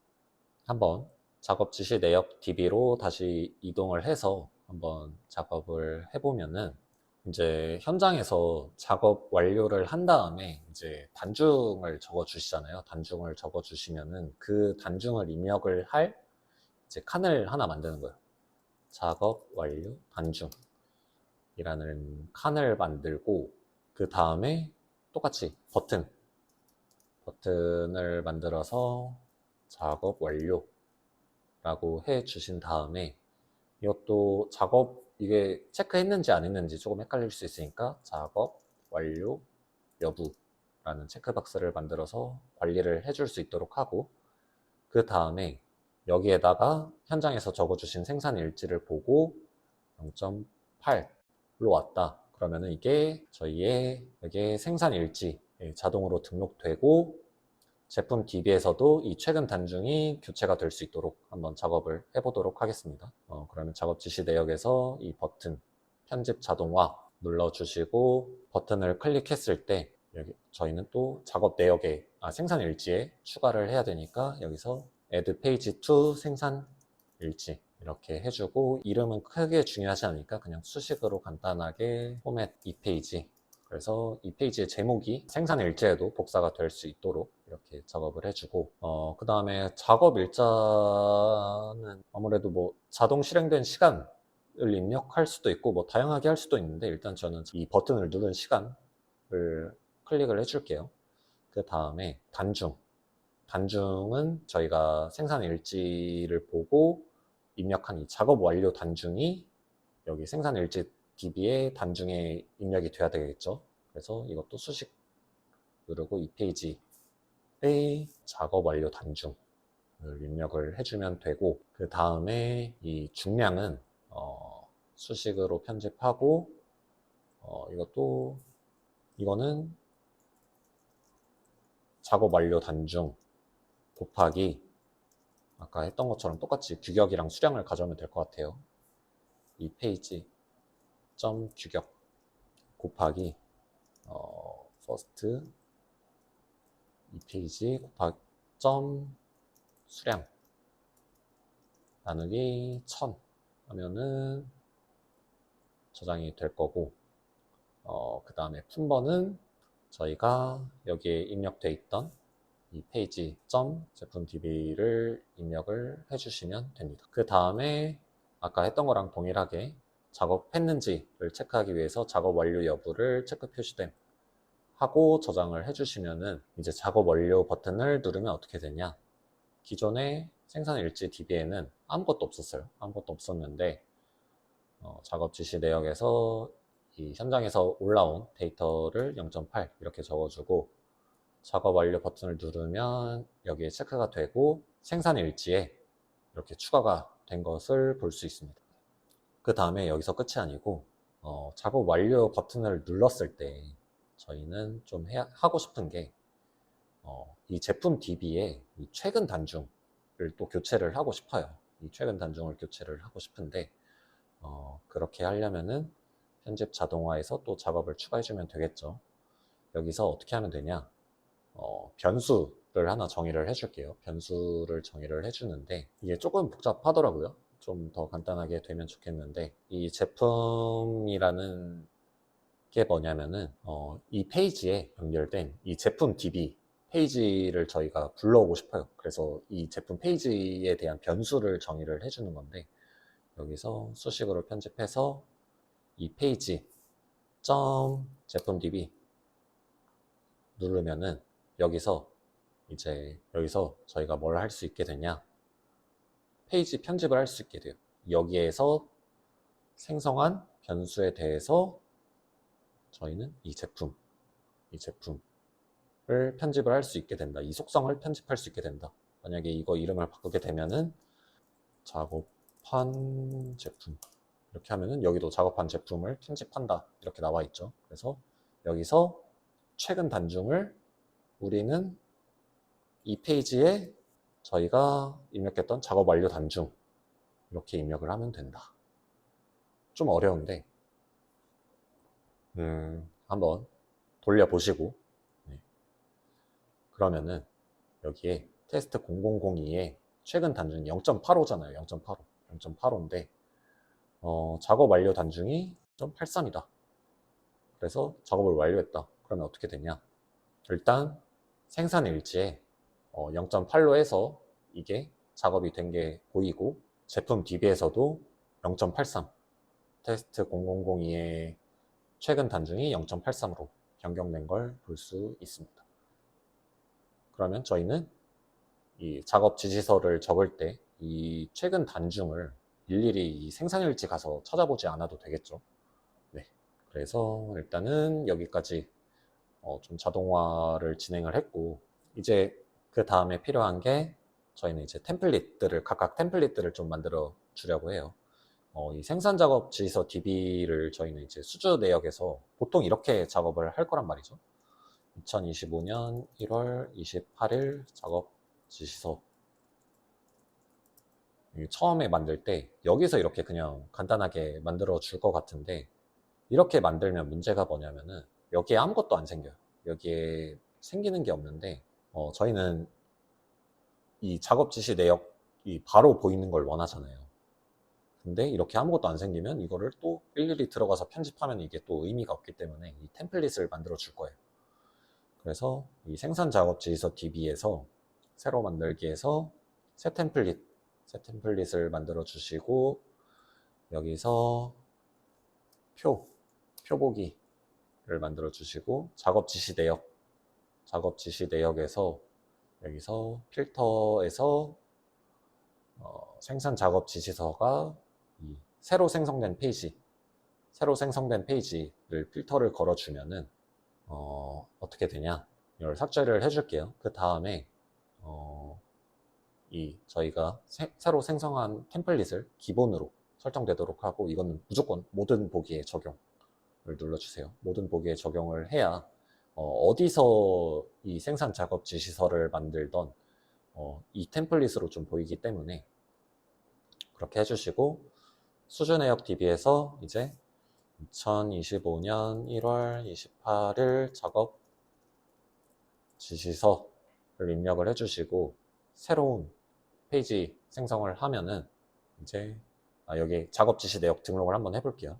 한번 작업 지시 내역 DB로 다시 이동을 해서 한번 작업을 해보면은 이제 현장에서 작업 완료를 한 다음에 이제 단중을 적어 주시잖아요. 단중을 적어 주시면은 그 단중을 입력을 할 이제 칸을 하나 만드는 거예요. 작업 완료 단중이라는 칸을 만들고 그 다음에 똑같이 버튼을 만들어서 작업 완료 라고 해 주신 다음에 이것도 작업 이게 체크했는지 안 했는지 조금 헷갈릴 수 있으니까 작업 완료 여부라는 체크박스를 만들어서 관리를 해줄 수 있도록 하고, 그 다음에 여기에다가 현장에서 적어주신 생산 일지를 보고 0.8로 왔다 그러면은 이게 저희의 여기에 생산 일지 자동으로 등록되고 제품 DB에서도 이 최근 단중이 교체가 될 수 있도록 한번 작업을 해보도록 하겠습니다. 그러면 작업 지시 내역에서 이 버튼 편집 자동화 눌러주시고 버튼을 클릭했을 때 여기 저희는 또 작업 내역에 생산 일지에 추가를 해야 되니까 여기서 add page to 생산 일지 이렇게 해주고, 이름은 크게 중요하지 않으니까 그냥 수식으로 간단하게 포맷 2페이지, 그래서 이 페이지의 제목이 생산 일지에도 복사가 될 수 있도록 이렇게 작업을 해주고, 그 다음에 작업 일자는 아무래도 뭐 자동 실행된 시간을 입력할 수도 있고 뭐 다양하게 할 수도 있는데, 일단 저는 이 버튼을 누른 시간을 클릭을 해줄게요. 그 다음에 단중은 저희가 생산 일지를 보고 입력한 이 작업 완료 단중이 여기 생산 일지 DB에 단중에 입력이 돼야 되겠죠. 그래서 이것도 수식 누르고 이 페이지에 작업 완료 단중을 입력을 해주면 되고, 그 다음에 이 중량은 수식으로 편집하고 이거는 작업 완료 단중 곱하기 아까 했던 것처럼 똑같이 규격이랑 수량을 가져오면 될 것 같아요. 이 페이지 점 규격 곱하기 first 이 페이지 곱하기 점 수량 나누기 1000 하면은 저장이 될 거고, 그 다음에 품번은 저희가 여기에 입력돼 있던 이 페이지 점 제품 DB를 입력을 해주시면 됩니다. 그 다음에 아까 했던 거랑 동일하게 작업했는지를 체크하기 위해서 작업 완료 여부를 체크 표시됨 하고 저장을 해주시면은 이제 작업 완료 버튼을 누르면 어떻게 되냐, 기존의 생산 일지 DB에는 아무것도 없었어요. 아무것도 없었는데 작업 지시 내역에서 이 현장에서 올라온 데이터를 0.8 이렇게 적어주고 작업 완료 버튼을 누르면 여기에 체크가 되고 생산 일지에 이렇게 추가가 된 것을 볼 수 있습니다. 그 다음에 여기서 끝이 아니고 작업 완료 버튼을 눌렀을 때 저희는 좀 하고 싶은 게 이 제품 DB에 이 최근 단중을 또 교체를 하고 싶어요. 이 최근 단중을 교체를 하고 싶은데 그렇게 하려면은 편집 자동화에서 또 작업을 추가해주면 되겠죠. 여기서 어떻게 하면 되냐, 변수를 하나 정의를 해줄게요. 변수를 정의를 해주는데 이게 조금 복잡하더라고요. 좀 더 간단하게 되면 좋겠는데, 이 제품이라는 게 뭐냐면은 이 페이지에 연결된 이 제품 DB 페이지를 저희가 불러오고 싶어요. 그래서 이 제품 페이지에 대한 변수를 정의를 해주는 건데, 여기서 수식으로 편집해서 이 페이지 점 제품 db 누르면은 여기서 저희가 뭘 할 수 있게 되냐, 페이지 편집을 할 수 있게 돼요. 여기에서 생성한 변수에 대해서 저희는 이 제품을 편집을 할 수 있게 된다. 이 속성을 편집할 수 있게 된다. 만약에 이거 이름을 바꾸게 되면은 작업한 제품 이렇게 하면은 여기도 작업한 제품을 편집한다 이렇게 나와 있죠. 그래서 여기서 최근 단중을 우리는 이 페이지에 저희가 입력했던 작업 완료 단중 이렇게 입력을 하면 된다. 좀 어려운데 한번 돌려보시고, 네. 그러면은 여기에 테스트 0002에 최근 단중이 0.85잖아요. 0.85인데 작업 완료 단중이 0.83이다. 그래서 작업을 완료했다. 그러면 어떻게 되냐? 일단 생산 일지에 0.8로 해서 이게 작업이 된 게 보이고, 제품 DB에서도 0.83 테스트 0002의 최근 단중이 0.83으로 변경된 걸 볼 수 있습니다. 그러면 저희는 이 작업 지시서를 적을 때 이 최근 단중을 일일이 이 생산일지 가서 찾아보지 않아도 되겠죠. 네. 그래서 일단은 여기까지 좀 자동화를 진행을 했고, 이제 그 다음에 필요한 게 저희는 이제 각각 템플릿들을 좀 만들어 주려고 해요. 이 생산 작업 지시서 DB를 저희는 이제 수주 내역에서 보통 이렇게 작업을 할 거란 말이죠. 2025년 1월 28일 작업 지시서. 처음에 만들 때 여기서 이렇게 그냥 간단하게 만들어 줄 것 같은데, 이렇게 만들면 문제가 뭐냐면은 여기에 아무것도 안 생겨요. 여기에 생기는 게 없는데, 저희는 이 작업 지시 내역이 바로 보이는 걸 원하잖아요. 근데 이렇게 아무것도 안 생기면 이거를 또 일일이 들어가서 편집하면 이게 또 의미가 없기 때문에 이 템플릿을 만들어 줄 거예요. 그래서 이 생산 작업 지시서 DB에서 새로 만들기에서 새 템플릿을 만들어 주시고, 여기서 표보기를 만들어 주시고, 작업 지시 내역에서 여기서 필터에서 생산 작업 지시서가 이 새로 생성된 페이지를 필터를 걸어주면은 어떻게 되냐, 이걸 삭제를 해줄게요. 그 다음에 이 저희가 새로 생성한 템플릿을 기본으로 설정되도록 하고, 이거는 무조건 모든 보기에 적용을 눌러주세요. 모든 보기에 적용을 해야 어디서 이 생산 작업 지시서를 만들던 이 템플릿으로 좀 보이기 때문에 그렇게 해주시고, 수주 내역 DB에서 이제 2025년 1월 28일 작업 지시서를 입력을 해주시고, 새로운 페이지 생성을 하면은 이제 여기 작업 지시 내역 등록을 한번 해볼게요.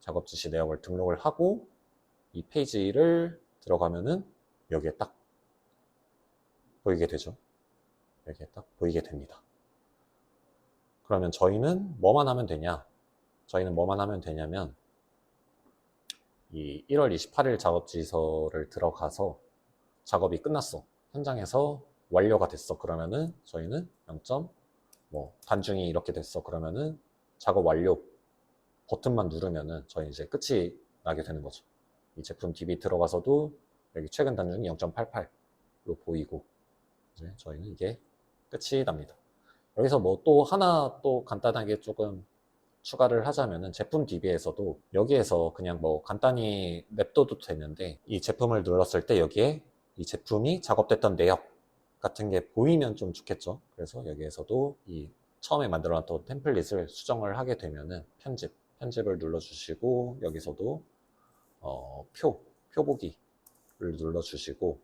작업 지시 내역을 등록을 하고 이 페이지를 들어가면은 여기에 딱 보이게 되죠. 여기에 딱 보이게 됩니다. 그러면 저희는 뭐만 하면 되냐면 이 1월 28일 작업 지시서를 들어가서 작업이 끝났어, 현장에서 완료가 됐어, 그러면은 저희는 0. 단중이 이렇게 됐어, 그러면은 작업 완료 버튼만 누르면은 저희 이제 끝이 나게 되는 거죠. 이 제품 DB 들어가서도 여기 최근 단중이 0.88로 보이고, 이제 저희는 이게 끝이 납니다. 여기서 뭐 또 하나 또 간단하게 조금 추가를 하자면은 제품 DB에서도 여기에서 그냥 뭐 간단히 냅둬도 되는데, 이 제품을 눌렀을 때 여기에 이 제품이 작업됐던 내역 같은 게 보이면 좀 좋겠죠. 그래서 여기에서도 이 처음에 만들어놨던 템플릿을 수정을 하게 되면은 편집을 눌러주시고, 여기서도 표보기를 눌러주시고,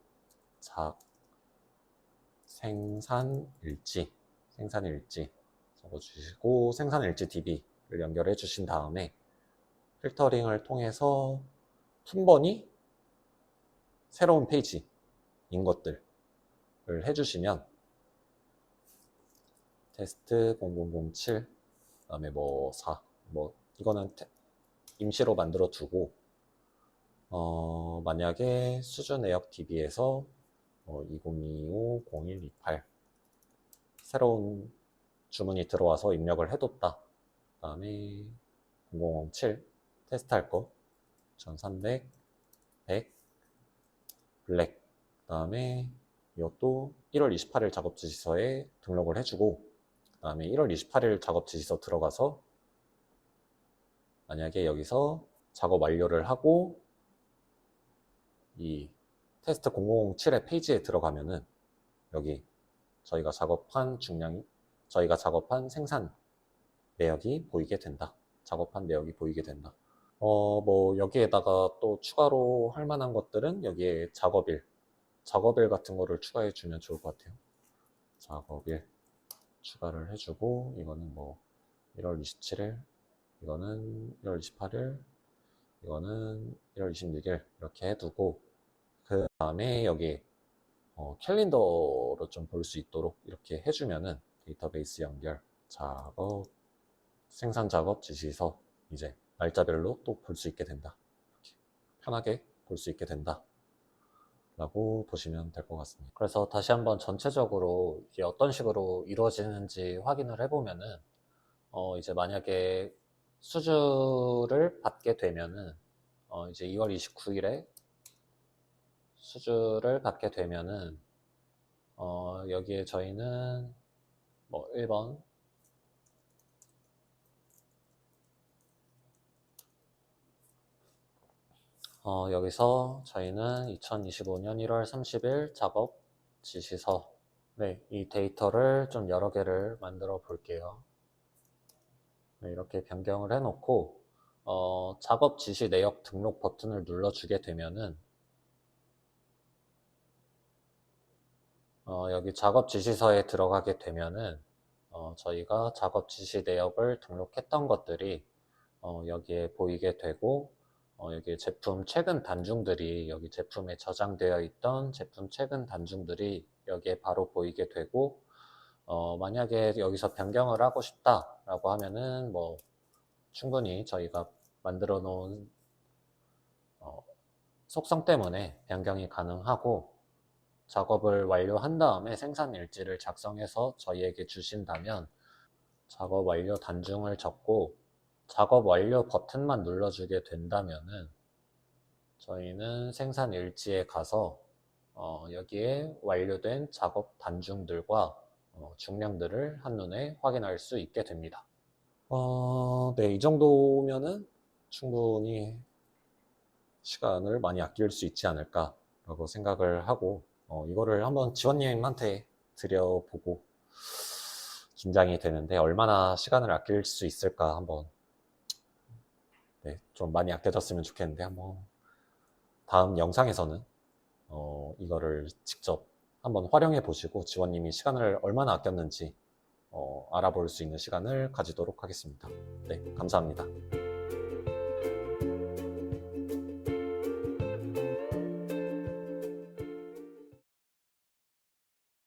생산일지 적어주시고, 생산일지 DB를 연결해 주신 다음에 필터링을 통해서 품번이 새로운 페이지 것들을 해주시면 테스트 0007 그다음에 뭐 4, 뭐 이거는 임시로 만들어 두고 만약에 수준 내역 DB에서 2025-0128 새로운 주문이 들어와서 입력을 해뒀다. 그 다음에 0007 테스트할 거 1300, 100, 블랙. 그 다음에 이것도 1월 28일 작업 지시서에 등록을 해주고, 그 다음에 1월 28일 작업 지시서 들어가서 만약에 여기서 작업 완료를 하고 이 테스트 0007의 페이지에 들어가면은 여기 저희가 작업한 생산 내역이 보이게 된다. 작업한 내역이 보이게 된다. 뭐 여기에다가 또 추가로 할 만한 것들은 여기에 작업일 같은 거를 추가해 주면 좋을 것 같아요. 작업일 추가를 해주고, 이거는 뭐 1월 27일, 이거는 1월 28일, 이거는 1월 26일 이렇게 해두고, 그 다음에 여기 캘린더로 좀 볼 수 있도록 이렇게 해주면은 데이터베이스 연결, 작업, 생산 작업 지시서 이제 날짜별로 또 볼 수 있게 된다. 이렇게 편하게 볼 수 있게 된다 라고 보시면 될 것 같습니다. 그래서 다시 한번 전체적으로 이게 어떤 식으로 이루어지는지 확인을 해보면은 이제 만약에 수주를 받게 되면은 이제 2월 29일에 수주를 받게 되면은 여기에 저희는 뭐 1번 여기서 저희는 2025년 1월 30일 작업 지시서, 네, 이 데이터를 좀 여러 개를 만들어 볼게요. 네, 이렇게 변경을 해놓고 작업 지시 내역 등록 버튼을 눌러주게 되면은 여기 작업 지시서에 들어가게 되면은 저희가 작업 지시 내역을 등록했던 것들이 여기에 보이게 되고, 여기 제품 최근 단중들이, 여기 제품에 저장되어 있던 제품 최근 단중들이 여기에 바로 보이게 되고, 만약에 여기서 변경을 하고 싶다라고 하면은 뭐 충분히 저희가 만들어 놓은 속성 때문에 변경이 가능하고, 작업을 완료한 다음에 생산 일지를 작성해서 저희에게 주신다면 작업 완료 단중을 적고 작업 완료 버튼만 눌러주게 된다면은 저희는 생산 일지에 가서 여기에 완료된 작업 단중들과 중량들을 한눈에 확인할 수 있게 됩니다. 네, 이 정도면은 충분히 시간을 많이 아낄 수 있지 않을까라고 생각을 하고, 이거를 한번 지원님한테 드려보고 긴장이 되는데, 얼마나 시간을 아낄 수 있을까 한번, 네, 좀 많이 아껴졌으면 좋겠는데, 한번 다음 영상에서는 이거를 직접 한번 활용해 보시고 지원님이 시간을 얼마나 아꼈는지 알아볼 수 있는 시간을 가지도록 하겠습니다. 네, 감사합니다.